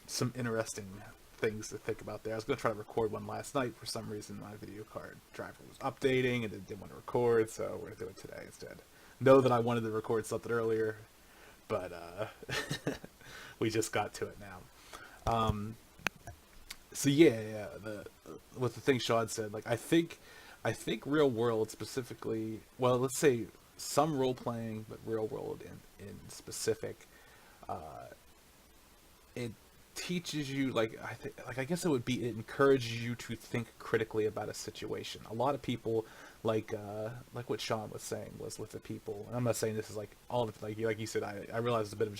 some interesting things to think about there. I was going to try to record one last night. For some reason, my video card driver was updating and it didn't want to record, so we're going to do it today instead. Know that I wanted to record something earlier, but we just got to it now. So yeah, with the thing Sean said, like I think real world specifically, well, let's say some role playing, but real world in specific, it teaches you, like I guess it would be, it encourages you to think critically about a situation. A lot of people, like what Sean was saying, was with the people, and I'm not saying this is like all of it, like you said, I realize it's a bit of a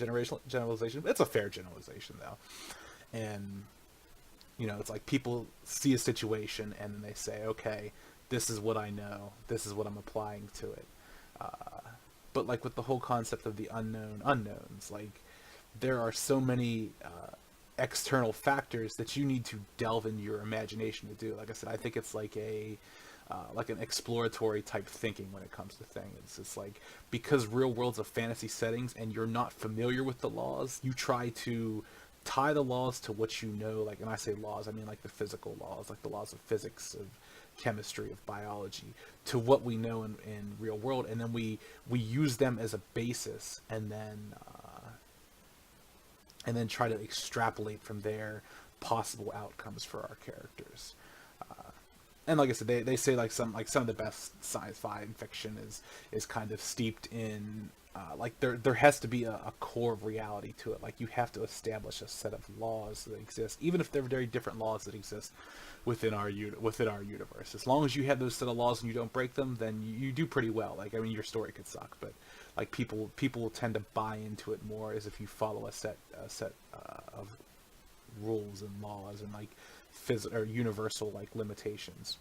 generalization, but it's a fair generalization though. And it's like people see a situation and then they say, okay, this is what I know, this is what I'm applying to it. But like with the whole concept of the unknown unknowns, like there are so many external factors that you need to delve into your imagination to do. Like I said, I think it's like an exploratory type thinking when it comes to things. It's like, because real worlds of fantasy settings and you're not familiar with the laws, you try to tie the laws to what you know. Like, and I say laws, I mean like the physical laws, like the laws of physics, of chemistry, of biology, to what we know in real world, and then we use them as a basis, and then try to extrapolate from there possible outcomes for our characters. And like I said, they say like some of the best sci-fi fiction is kind of steeped in like there has to be a core of reality to it. Like you have to establish a set of laws that exist, even if they're very different laws that exist within our universe. As long as you have those set of laws and you don't break them, then you do pretty well. Like, I mean, your story could suck, but like people will tend to buy into it more as if you follow a set of rules and laws and like or universal like limitations.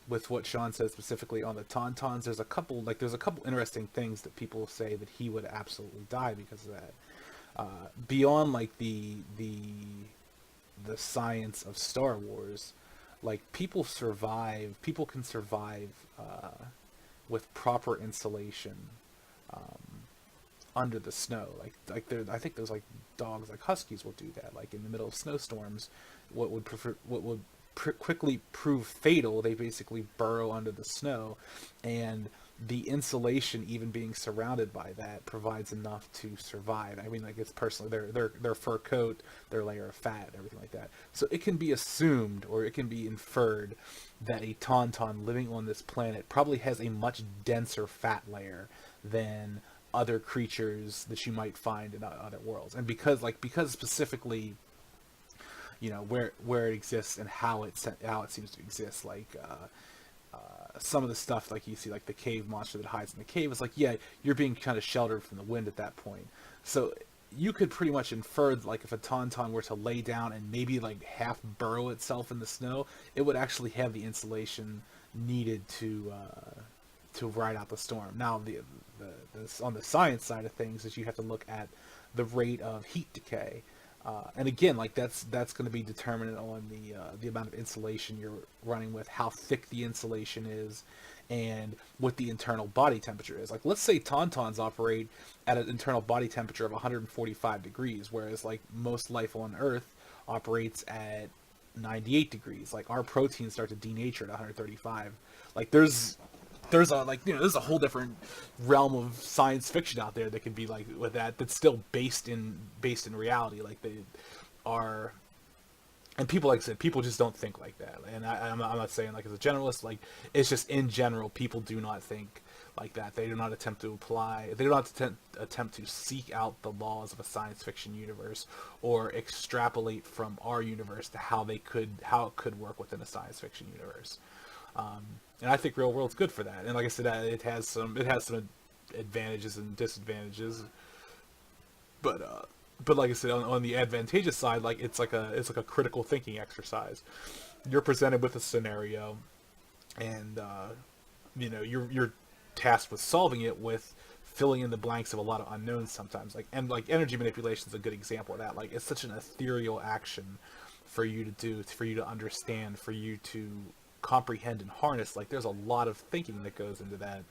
With what Sean said specifically on the Tauntauns, there's a couple interesting things that people say that he would absolutely die because of that. Beyond like the science of Star Wars, like people can survive with proper insulation under the snow. I think those like dogs, like huskies, will do that. Like in the middle of snowstorms, what would quickly prove fatal, they basically burrow under the snow, and the insulation, even being surrounded by that, provides enough to survive. I mean, like, it's personally their fur coat, their layer of fat, everything like that. So it can be assumed, or it can be inferred, that a tauntaun living on this planet probably has a much denser fat layer than other creatures that you might find in other worlds. And because specifically, where it exists and how it seems to exist, like some of the stuff, like you see, like the cave monster that hides in the cave, is like, yeah, you're being kind of sheltered from the wind at that point. So you could pretty much infer, like, if a tauntaun were to lay down and maybe like half burrow itself in the snow, it would actually have the insulation needed to ride out the storm. Now, on the science side of things, is you have to look at the rate of heat decay. And again, like that's going to be determinant on the amount of insulation you're running with, how thick the insulation is, and what the internal body temperature is. Like, let's say tauntauns operate at an internal body temperature of 145 degrees, whereas like most life on Earth operates at 98 degrees. Like, our proteins start to denature at 135. Like, there's a whole different realm of science fiction out there that can be like with that's still based in reality. Like, they are, and people, like I said, people just don't think like that. And I'm not saying like as a generalist, like, it's just in general, people do not think like that. They do not attempt to attempt to seek out the laws of a science fiction universe or extrapolate from our universe to how it could work within a science fiction universe. And I think real world's good for that. And like I said, it has some advantages and disadvantages. But like I said, on the advantageous side, like it's like a critical thinking exercise. You're presented with a scenario, and you're tasked with solving it, with filling in the blanks of a lot of unknowns sometimes. Like energy manipulation is a good example of that. Like, it's such an ethereal action for you to do, for you to understand, for you to comprehend and harness. Like, there's a lot of thinking that goes into that.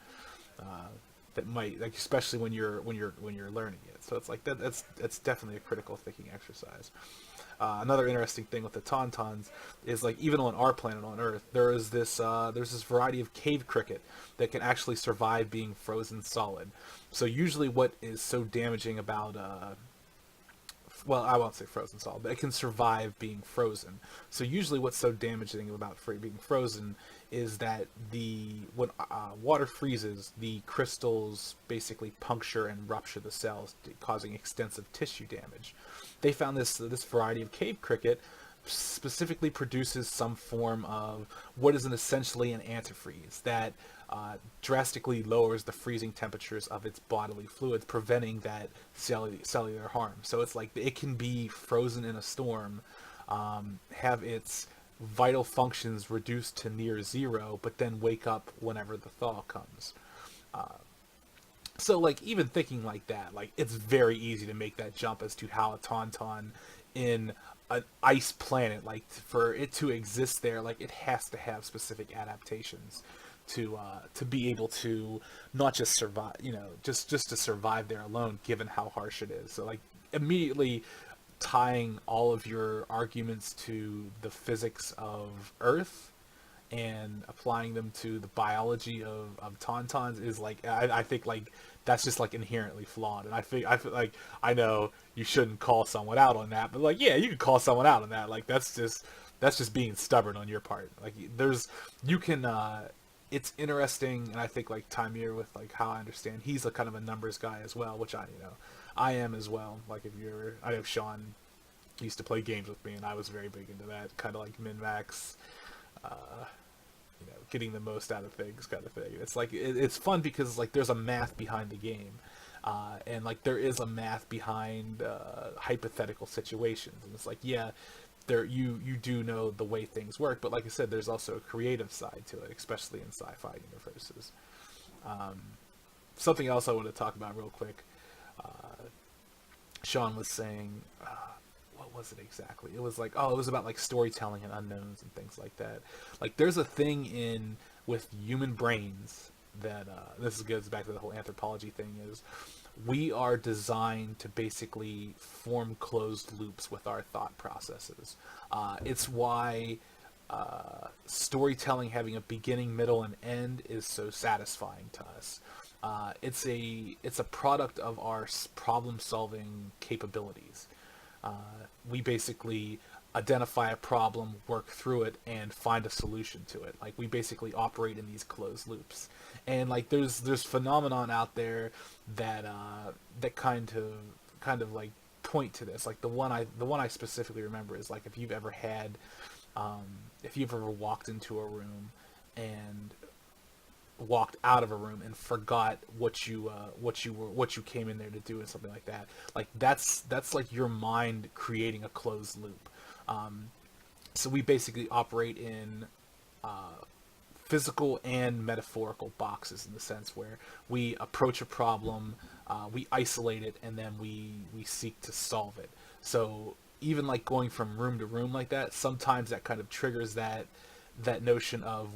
that might, like, especially when you're learning it. So it's like that's definitely a critical thinking exercise. Another interesting thing with the Tauntauns is, like, even on our planet on Earth, there's this variety of cave cricket that can actually survive being frozen solid. So usually, what is so damaging about well, I won't say frozen solid, but it can survive being frozen. So usually, what's so damaging about being frozen is that when water freezes, the crystals basically puncture and rupture the cells, causing extensive tissue damage. They found this variety of cave cricket specifically produces some form of what is essentially an antifreeze that drastically lowers the freezing temperatures of its bodily fluids, preventing that cellular harm. So it's like it can be frozen in a storm, have its vital functions reduced to near zero, but then wake up whenever the thaw comes. So, like, even thinking like that, like, it's very easy to make that jump as to how a Tauntaun in an ice planet, like, for it to exist there, like, it has to have specific adaptations to be able to not just survive, just to survive there alone, given how harsh it is. So, like, immediately tying all of your arguments to the physics of Earth and applying them to the biology of Tauntauns is, like, I think, like, that's just, like, inherently flawed. And I feel like, I know you shouldn't call someone out on that, but, like, yeah, you can call someone out on that. Like, that's just being stubborn on your part. Like, you can it's interesting. And I think, like, Tamir, with, like, how I understand, he's a kind of a numbers guy as well, which I am as well. Like, if you're I know Sean used to play games with me, and I was very big into that kind of, like, min max, getting the most out of things kind of thing. It's like it's fun because, like, there's a math behind the game, and, like, there is a math behind hypothetical situations, and it's like, yeah, there you do know the way things work, but, like I said, there's also a creative side to it, especially in sci-fi universes. Um, Something else I want to talk about real quick. Sean was saying, what was it exactly? It was like, it was about, like, storytelling and unknowns and things like that. Like, there's a thing with human brains that this goes back to the whole anthropology thing, is we are designed to basically form closed loops with our thought processes. It's why storytelling having a beginning, middle, and end is so satisfying to us. It's a product of our problem solving capabilities. We basically identify a problem, work through it, and find a solution to it. Like, we basically operate in these closed loops, and, like, there's phenomenon out there that that kind of like point to this. Like, the one I specifically remember is, like, if you've ever walked into a room and walked out of a room and forgot what you came in there to do, and something like that. Like, that's like your mind creating a closed loop. So we basically operate in physical and metaphorical boxes, in the sense where we approach a problem, we isolate it, and then we seek to solve it. So even, like, going from room to room like that, sometimes that kind of triggers that notion of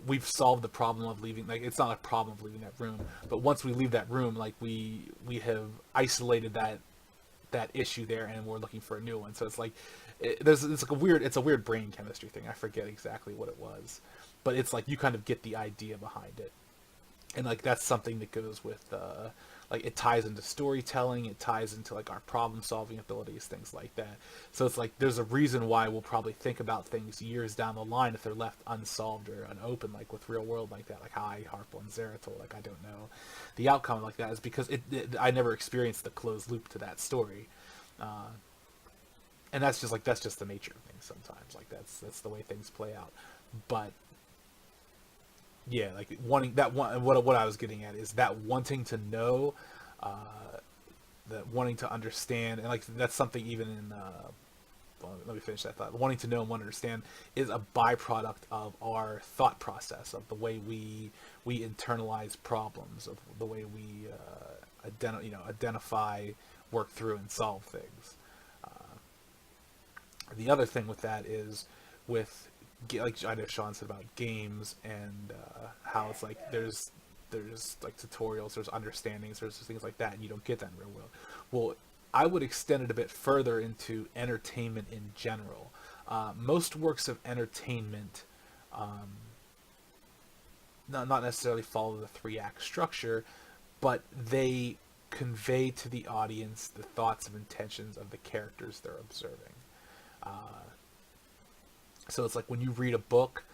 we've solved the problem of leaving. Like, it's not a problem of leaving that room, but once we leave that room, like, we have isolated that issue there, and we're looking for a new one. So it's like it's a weird brain chemistry thing. I forget exactly what it was, but it's like you kind of get the idea behind it, and, like, that's something that goes with like, it ties into storytelling, it ties into, like, our problem solving abilities, things like that. So it's like there's a reason why we'll probably think about things years down the line if they're left unsolved or unopened, like with Real World, like that. Like, how I harp on Zeratul, like, I don't know the outcome like that, is because I never experienced the closed loop to that story. And that's just the nature of things sometimes. Like, that's the way things play out. But yeah, like, wanting that one. What I was getting at is that wanting to know, that wanting to understand, and, like, that's something even in. Well, let me finish that thought. Wanting to know and want to understand is a byproduct of our thought process, of the way we internalize problems, of the way we identify, work through, and solve things. The other thing with that is with, like, I know Sean said about games, and how it's like there's there's like tutorials, there's understandings, there's things like that, and you don't get that in real world. Well, I would extend it a bit further into entertainment in general. Most works of entertainment not necessarily follow the three-act structure, but they convey to the audience the thoughts and intentions of the characters they're observing. Uh, so it's like when you read a book,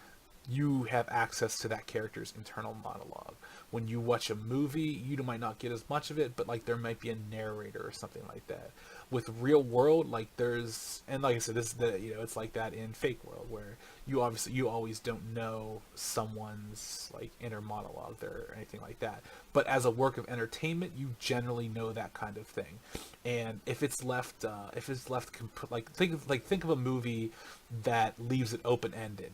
you have access to that character's internal monologue. When you watch a movie, you might not get as much of it, but like there might be a narrator or something like that. With real world, like there's, and like I said, this is the, it's like that in fake world where you always don't know someone's like inner monologue there or anything like that. But as a work of entertainment, you generally know that kind of thing. And if it's left like think of a movie that leaves it open ended.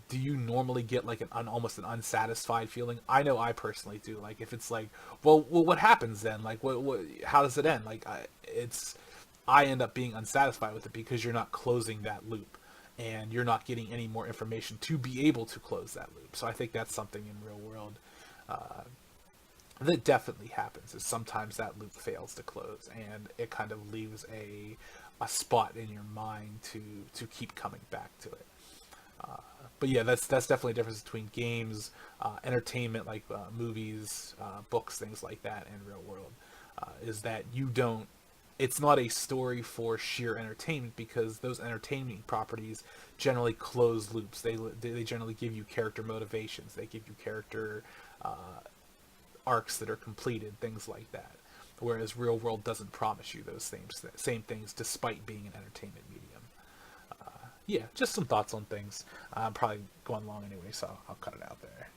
Do you normally get like almost an unsatisfied feeling? I know I personally do. Like if it's like, well, what happens then? Like, how does it end? Like, I end up being unsatisfied with it because you're not closing that loop, and you're not getting any more information to be able to close that loop. So I think that's something in real world that definitely happens. Is sometimes that loop fails to close, and it kind of leaves a spot in your mind to keep coming back to it. But yeah, that's definitely a difference between games, entertainment like movies, books, things like that, and real world. Is that it's not a story for sheer entertainment, because those entertainment properties generally close loops. They generally give you character motivations. They give you character arcs that are completed, things like that. Whereas real world doesn't promise you those same things, despite being an entertainment medium. Yeah, just some thoughts on things. I'm probably going long anyway, so I'll cut it out there.